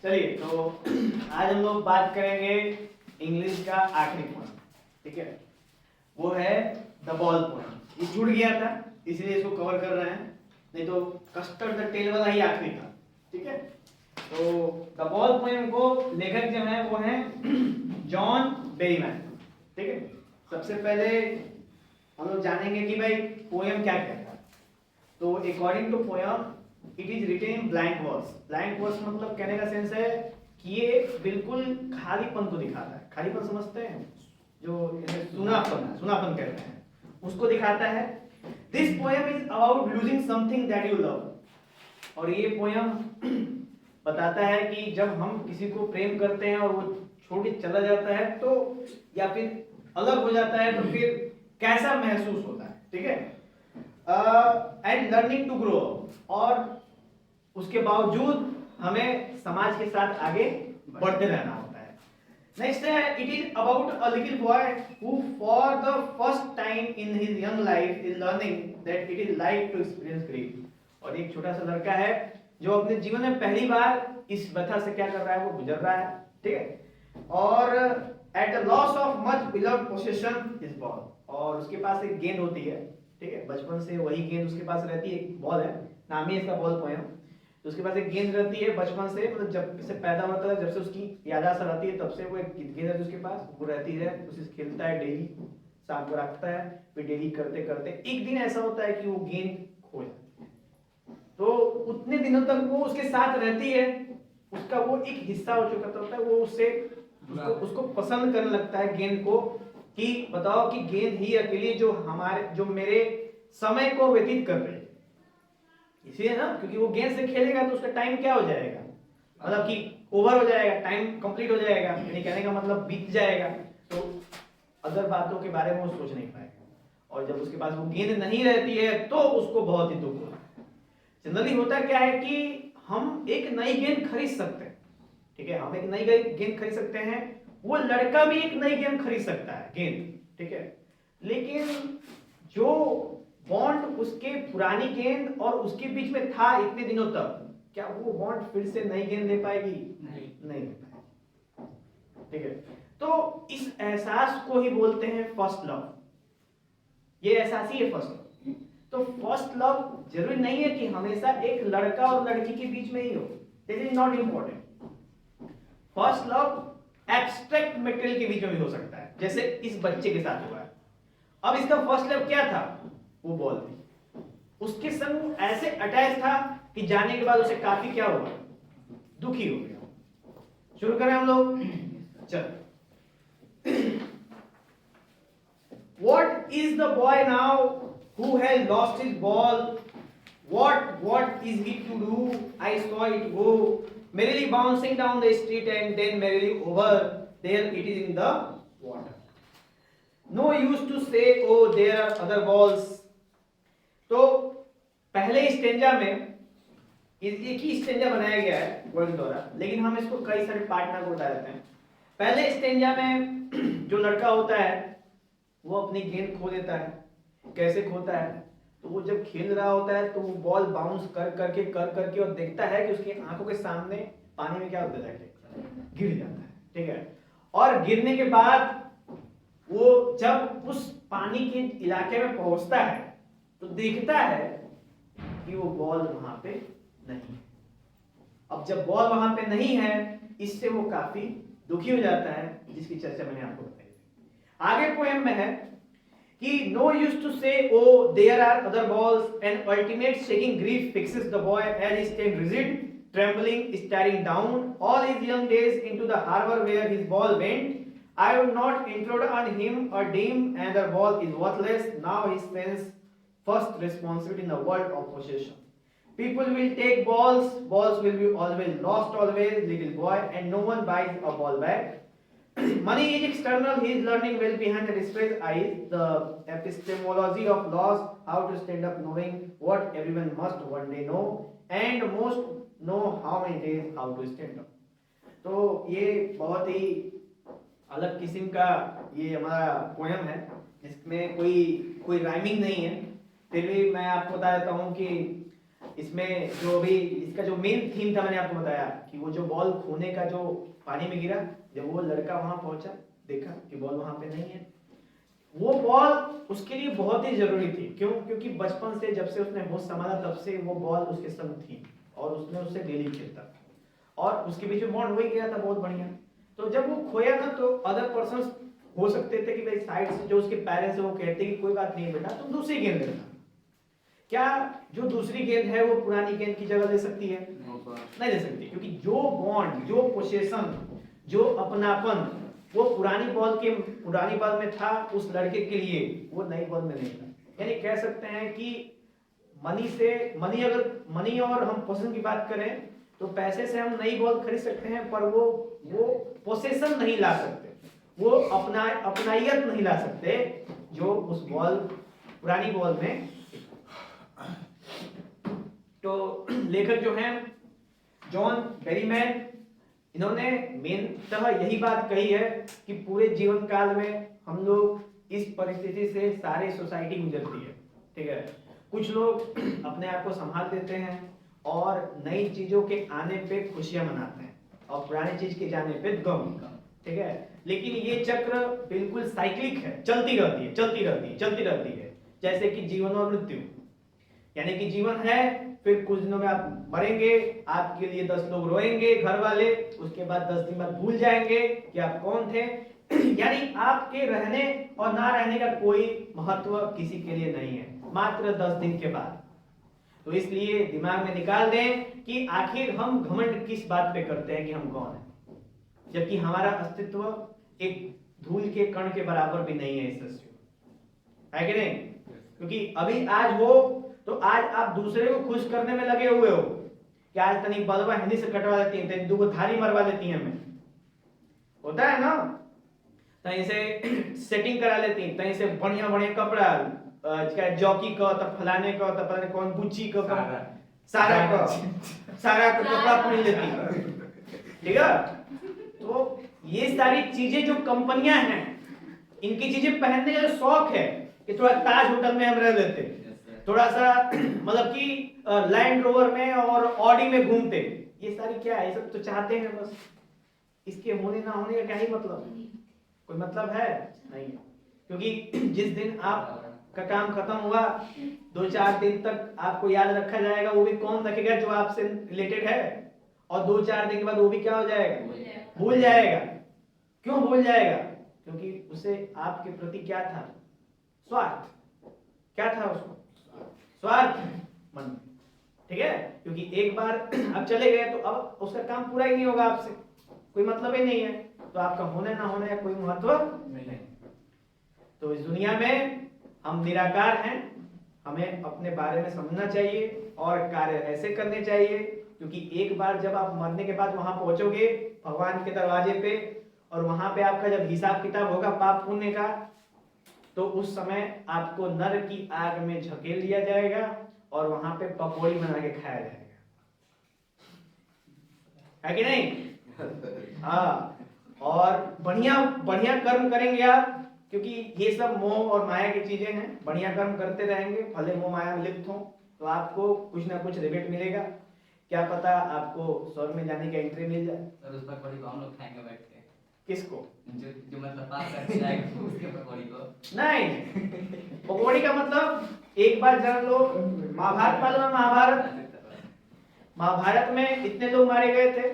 चलिए तो आज हम लोग बात करेंगे इंग्लिश का आखिरी पॉइंट, ठीक है। वो है द बॉल पॉइंट। ये छूट गया था इसलिए इसको कवर कर रहे हैं, नहीं तो कस्टर्ड द टेल वाला ही आखिरी था, ठीक है। तो द बॉल पोएम को लेखक जो है वो है जॉन बेरीमैन, ठीक है। सबसे पहले हम लोग जानेंगे कि भाई पोएम क्या कहता है। तो according to poem it is written in blank verse. Blank verse मतलब कहने का सेंस है कि ये बिल्कुल खालीपन को दिखाता है। खालीपन समझते हैं, जो सुनापन कहते हैं, उसको दिखाता है। This poem is about losing something that you love. और ये पोएम बताता है कि जब हम किसी को प्रेम करते हैं और वो छोड़ के चला जाता है तो, या फिर अलग हो जाता है तो फिर कैसा महसूस होता है, ठीक है। एंड लर्निंग टू ग्रो, और उसके बावजूद हमें समाज के साथ आगे बढ़ते रहना होता है। नेक्स्ट है it is about a little boy who for the first time in his young life is learning that it is like to experience grief. और एक छोटा सा लड़का है जो अपने जीवन में पहली बार इस व्यथा से क्या कर रहा है, वो गुजर रहा है, ठीक है। और at the loss of much beloved possession is ball, और उसके पास एक गेंद होती है, ठीक है। बचपन से वही गेंद उसके पास रहती है, एक बॉल है, नाम ही इसका बॉल पोएम। तो उसके पास एक गेंद रहती है बचपन से, मतलब जब से पैदा होता है, जब से उसकी यादाश्त आती है तब से वो एक गेंद है उसके पास, वो रहती है, उसे खेलता है डेली, शाम को रखता है, फिर डेली करते करते एक दिन ऐसा होता है कि वो गेंद खो जाती है। तो उतने दिनों तक वो उसके साथ रहती है, उसका वो एक हिस्सा हो चुका होता है, वो उसको पसंद करने लगता है गेंद को, कि बताओ कि गेंद ही अकेली जो मेरे समय को व्यतीत कर रही है। इसलिए ना, क्योंकि वो गेंद से खेलेगा तो उसका टाइम क्या हो जाएगा, मतलब कि ओवर हो जाएगा, टाइम कंप्लीट हो जाएगा, यानी कहने का मतलब बीत जाएगा, तो अदर बातों के बारे में वो सोच नहीं पाएगा। और जब उसके पास वो गेंद नहीं रहती है तो उसको बहुत ही दुख होता है। जनरली होता क्या है कि हम एक नई गेंद खरीद सकते हैं, ठीक है, हम एक नई गेंद खरीद सकते हैं, वो लड़का भी एक नई गेंद खरीद सकता है, गेंद, ठीक है। लेकिन जो बॉन्ड उसके पुरानी गेंद और उसके बीच में था इतने दिनों तक, क्या वो बॉन्ड फिर से नई गेंद ले पाएगी? नहीं ले पाएगी, ठीक है। तो इस एहसास को ही बोलते हैं फर्स्ट लव। ये एहसास ही है फर्स्ट लव। तो फर्स्ट लव जरूरी नहीं है कि हमेशा एक लड़का और लड़की के बीच में ही हो, this is not important. First love abstract material के बीच में भी हो सकता है, जैसे इस बच्चे के साथ हुआ है। अब इसका फर्स्ट लव क्या था? वो बॉल थी। उसके संग ऐसे अटैच था कि जाने के बाद उसे काफी क्या हुआ, दुखी हो गया। शुरू करें हम लोग, चल। What is the boy now who has lost his ball? What is he to do? I saw it go merrily bouncing down the street and then merrily over there it is in the water. No use to say oh there are other balls. तो पहले stanza में एक ही stanza बनाया गया है word द्वारा, लेकिन हम इसको कई सारे पार्टनर को बता देते हैं। पहले स्टेंजा में जो लड़का होता है वो अपनी गेंद खो देता है। कैसे खोता है? तो वो जब खेल रहा होता है तो वो बॉल बाउंस कर करके और देखता है कि उसकी आंखों के सामने पानी में क्या होता है, गिर जाता है, ठीक है। और गिरने के बाद वो जब उस पानी के इलाके में पहुंचता है तो देखता है कि वो बॉल वहां पे नहीं है। अब जब बॉल वहां पे नहीं है, इससे वो काफी दुखी हो जाता है, जिसकी चर्चा मैंने आपको बताई। आगे पोएम में है कि no use to say oh there are other balls, and ultimate shaking grief fixes the boy as he stands rigid, trembling, staring down all his young days into the harbor where his ball went. I would not intrude on him or deem another ball is worthless. Now he spends first responsibility in the world of possession. People will take balls, balls will be always lost always, little boy, and no one buys a ball back. Money is external, he is learning well behind the displayed eyes, the epistemology of loss, how to stand up knowing what everyone must one day know, and most know how many days how to stand up. तो ये बहुत ही अलग किस्म का ये हमारा poem है, जिसमें कोई राइमिंग नहीं है, फिर भी मैं आपको बता देता हूँ कि इसमें जो भी इसका जो मेन थीम था मैंने आपको बताया कि वो जो बॉल खोने का जो पानी में गिरा, जब वो लड़का वहां पहुंचा देखा कि बॉल वहां पे नहीं है, वो बॉल उसके लिए बहुत ही जरूरी थी। क्यों? क्योंकि बचपन से जब से उसने होश संभाला तब से वो बॉल उसके संग थी और उसने उससे डेली खेलता और उसके बीच में बॉन्ड हो ही गया था बहुत बढ़िया। तो जब वो खोया ना तो अदर पर्सन हो सकते थे कि भाई साइड से जो उसके पेरेंट्स है वो कहते कि कोई बात नहीं बेटा तुम दूसरी गेंद लेना। क्या जो दूसरी गेंद है वो पुरानी गेंद की जगह ले सकती है? नहीं ले सकती, क्योंकि जो बॉन्ड, जो पोसेशन, जो अपनापन वो पुरानी बॉल में था उस लड़के के लिए, वो नई बॉल में नहीं था। यानी कह सकते हैं कि मनी और हम पोसेशन की बात करें तो पैसे से हम नई बॉल खरीद सकते हैं, पर वो पोसेशन नहीं ला सकते, वो अपनाइयत नहीं ला सकते जो उस बॉल पुरानी बॉल में। तो लेखक जो हैं जॉन बेरीमैन, इन्होंने मेनतः यही बात कही है कि पूरे जीवन काल में हम लोग इस परिस्थिति से सारे सोसाइटी गुजरती है, ठीक है। कुछ लोग अपने आप को संभाल देते हैं और नई चीजों के आने पे खुशियां मनाते हैं और पुरानी चीज के जाने पे गम, ठीक है। लेकिन ये चक्र बिल्कुल साइक्लिक है, चलती रहती है जैसे कि जीवन और मृत्यु। यानी कि जीवन है, फिर कुछ दिनों में आप मरेंगे, आपके लिए 10 लोग रोएंगे घर वाले, उसके बाद 10 दिन बाद भूल जाएंगे कि आप कौन थे। यानी आपके रहने और ना रहने का कोई महत्व किसी के लिए नहीं है, मात्र 10 दिन के बाद। तो इसलिए दिमाग में निकाल दें कि आखिर हम घमंड किस बात पे करते हैं कि हम कौन हैं, जबकि हमारा अस्तित्व एक धूल के कण के बराबर भी नहीं है इस सृष्टि में, है कि नहीं? क्योंकि अभी आज हो तो आज आप दूसरे को खुश करने में लगे हुए हो कि आज तनिक बलवा हिंदी से कटवा देती हैं, तनिक दो धारी मरवा देती हैं, हमें होता है ना, तहीं से सेटिंग करा लेती हैं, तहीं से बढ़िया बढ़िया कपड़ा जॉकी का तब फलाने का तब पता नहीं कौन गुच्ची का सारा कपड़ा पहन लेती, ठीक है। तो ये सारी चीजें जो कंपनियां हैं इनकी चीजें पहनने का शौक है कि थोड़ा ताज होटल में हम रह लेते, थोड़ा सा मतलब कि लैंड रोवर में और ऑडी में घूमते, ये सारी क्या है, ये सब तो चाहते हैं बस। इसके होने ना होने का क्या ही मतलब, कोई मतलब है नहीं है। क्योंकि जिस दिन आप का काम खत्म हुआ 2-4 दिन तक आपको याद रखा जाएगा, वो भी कौन रखेगा? जो आपसे रिलेटेड है, और 2-4 दिन के बाद वो भी क्या हो जाएगा? भूल जाएगा। क्यों भूल जाएगा? क्योंकि उसे आपके प्रति क्या था? स्वार्थ। क्या था उसको? स्वार्थ मन, ठीक है। क्योंकि एक बार अब चले गए तो अब उसका काम पूरा ही नहीं होगा, आपसे कोई मतलब ही नहीं है, तो आपका होने ना होने का कोई महत्व नहीं। तो इस दुनिया में हम निराकार हैं, हमें अपने बारे में समझना चाहिए और कार्य ऐसे करने चाहिए, क्योंकि एक बार जब आप मरने के बाद वहां पहुंचोगे भगवान के दरवाजे पे, और वहां पे आपका जब हिसाब किताब होगा पाप पुण्य का, तो उस समय आपको नर की आग में झकेल लिया जाएगा और वहां पे पकौड़ी बना के खाया जाएगा, है कि नहीं? हाँ, और बढ़िया बढ़िया कर्म करेंगे आप, क्योंकि ये सब मोह और माया की चीजें हैं। बढ़िया कर्म करते रहेंगे, भले मोह माया में लिप्त हो, तो आपको कुछ ना कुछ रिजल्ट मिलेगा। क्या पता आपको स्वर्ग में जाने का एंट्री मिल जाए। सर उस पकौड़ी को हम लोग खाएंगे बैठ के। किसको? जो मतलब पास करके जाएगा उसके पकौड़ी को नहीं, पकौड़ी का मतलब एक बार जान लो, महाभारत मालूम है? महाभारत में इतने लोग मारे गए थे,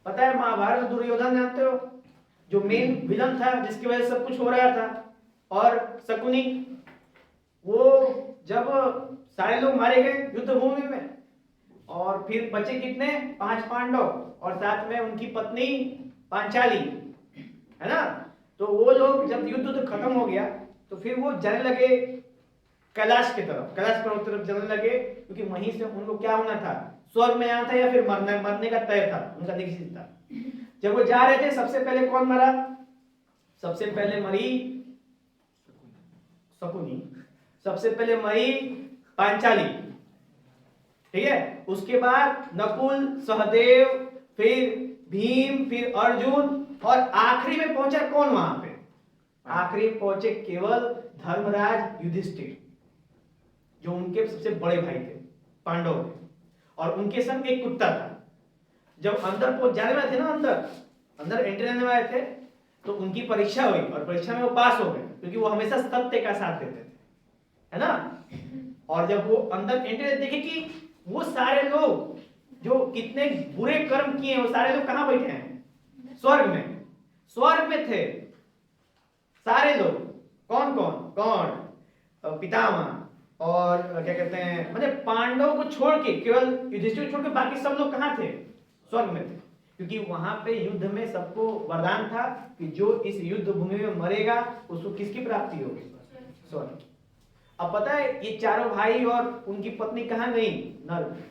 पता है? महाभारत में दुर्योधन जानते हो, जो मेन विलन था जिसकी वजह से सब कुछ हो रहा था, और शकुनी, वो जब सारे लोग मारे गए युद्ध भूमि में, और फिर बचे कितने? 5 पांडव और साथ में उनकी पत्नी पांचाली, है ना। तो वो लोग जब युद्ध खत्म हो गया तो फिर वो जाने लगे कैलाश की तरफ, कैलाश पर्वत की तरफ जाने लगे, क्योंकि वहीं से उनको क्या होना था? स्वर्ग में आना था या फिर मरने का तय था, उनका निश्चित था। जब वो जा रहे थे सबसे पहले कौन मरा? सबसे पहले मरी शकुनी, सबसे पहले मरी पांचाली, ठीक है। उसके बाद नकुल, सहदेव, फिर भीम, फिर अर्जुन, और आखिरी में पहुंचा कौन वहां पे? आखिरी पहुंचे केवल धर्मराज युधिष्ठिर, जो उनके सबसे बड़े भाई थे, पांडव थे, और उनके संग एक कुत्ता था। जब अंदर पहुंच जाने वाले थे ना, अंदर एंट्री लेने वाले थे, तो उनकी परीक्षा हुई और परीक्षा में वो पास हो गए, क्योंकि वो हमेशा सत्य का साथ देते थे, है ना। और जब वो अंदर एंट्री देखे कि वो सारे लोग जो कितने बुरे कर्म किए हैं, वो सारे लोग कहाँ बैठे हैं? स्वर्ग में थे सारे लोग। कौन कौन कौन? पितामह और क्या कहते हैं, मतलब पांडव को छोड़ के, केवल युधिष्ठिर को छोड़ के बाकी सब लोग कहाँ थे? स्वर्ग में थे, क्योंकि वहां पे युद्ध में सबको वरदान था कि जो इस युद्ध भूमि में मरेगा उसको किसकी प्राप्ति होगी? स्वर्ग। अब पता है ये चारों भाई और उनकी पत्नी कहाँ गई? नर्क में,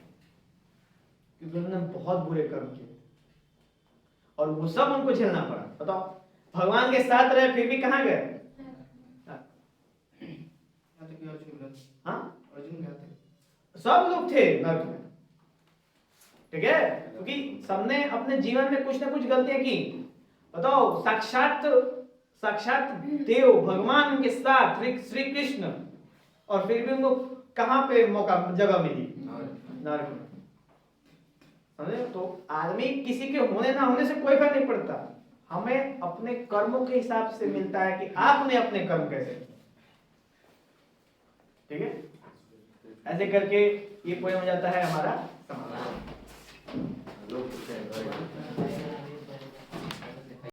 क्योंकि उन्होंने बहुत बुरे कर्म किए और वो सब उनको झेलना पड़ा। बताओ, भगवान के साथ रहे फिर भी कहाँ गए? हाँ, अर्जुन गए थे, सब लोग थे नर्क में, ठीक है, क्योंकि सबने अपने जीवन में कुछ ना कुछ गलतियां की। बताओ, साक्षात देव भगवान के साथ श्री कृष्ण, और फिर भी उनको कहां पे जगह मिली? नरक में। समझे? तो आदमी किसी के होने ना होने से कोई फर्क नहीं पड़ता, हमें अपने कर्मों के हिसाब से मिलता है कि आपने अपने कर्म कैसे, ठीक है। ऐसे करके ये पोएम हो जाता है हमारा समाधान।